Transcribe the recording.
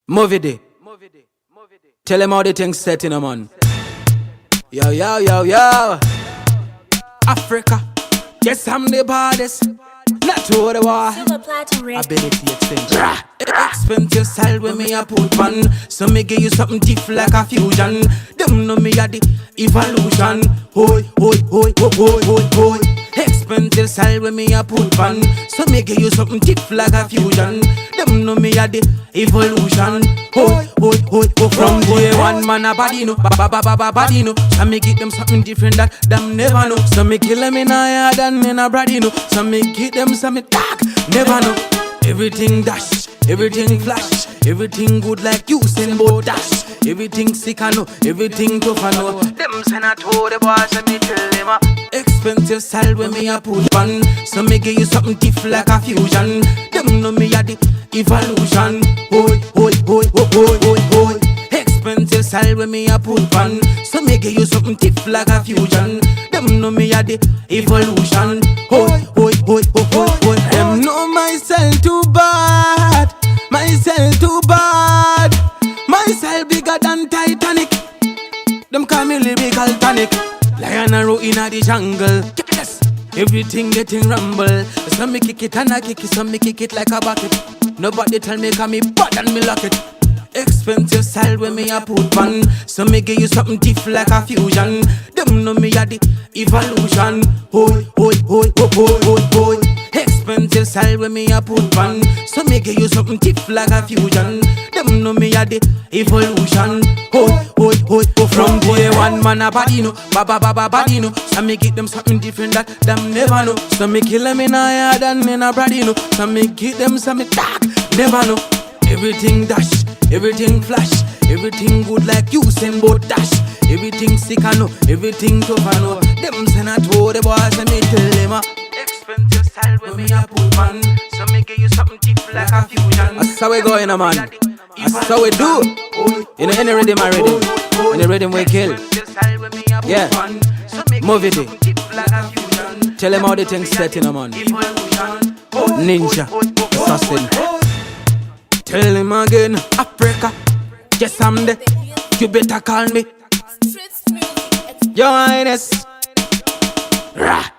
Movie day. Tell them how the things set in a man. Yo, yo, yo, yo. Africa. Yes, I'm the baddest. Not to the war. Ability extension. Expensive style when me a put man. So me give you something diff like a fusion. Them know me a the evolution. Hoy, hoy, hoy, hoy, hoy, hoy, hoy. Expensive style when me a put man. So me give you something diff like a fusion. Them know me a the evolution. Hoy, hoy, hoy, hoy. From day one man a body no, body no. So me give them something different that them never know. So me kill them in a yard and in a brady no. So me give them something dark, never know. Everything dash, everything flash, everything good like you send both dash. Everything sick I know, everything tough I know. Them send a to the boss and me tell them expensive style when me a put on. So me give you something diff like a fusion. Them know me a the evolution. Hoy, hoy, hoy, hoy, hoy, hoy, hoy. Expensive style when me a put on. So me give you something diff like a fusion. Them know me a the evolution. Hoy, hoy, hoy, hoy, hoy, hoy. Them know myself too bad. Myself too bad. Myself bigger than Titanic. Them call me lyrical tonic. Lion and row in the jungle. Yes. Everything getting rumble. Some me kick it and I kick it. Some me kick it like a bucket. Nobody tell me call me bad and me lock it. Expensive style when me a put on. So me give you something diff like a fusion. Them know me a the evolution. Hoy, hoy, hoy, hoy, hoy, hoy, hoy. Expensive style when me a put on. So me give you something diff like a fusion. Them know me a the evolution. Hoy, hoy, hoy, hoy. From day one man a body no, body no. So me give them something different that them never know. So me kill them in a yard and in a brady no. So me give them something dark, never know. Everything dash, everything flash, everything good like you send both dash. Everything sick I know, everything tough I know. Them send a to the boys and me tell them expensive style when me a put man. So me give you something diff like a fusion. That's how we go in a man. That's how we do. You know any rhythm I rhythm. Any rhythm we kill. Yeah. Movie day. Tell them how the things set in a man. Ninja. Assassin. Tell him again, Africa. Yes, I'm there. You better call me Your Highness. Rah.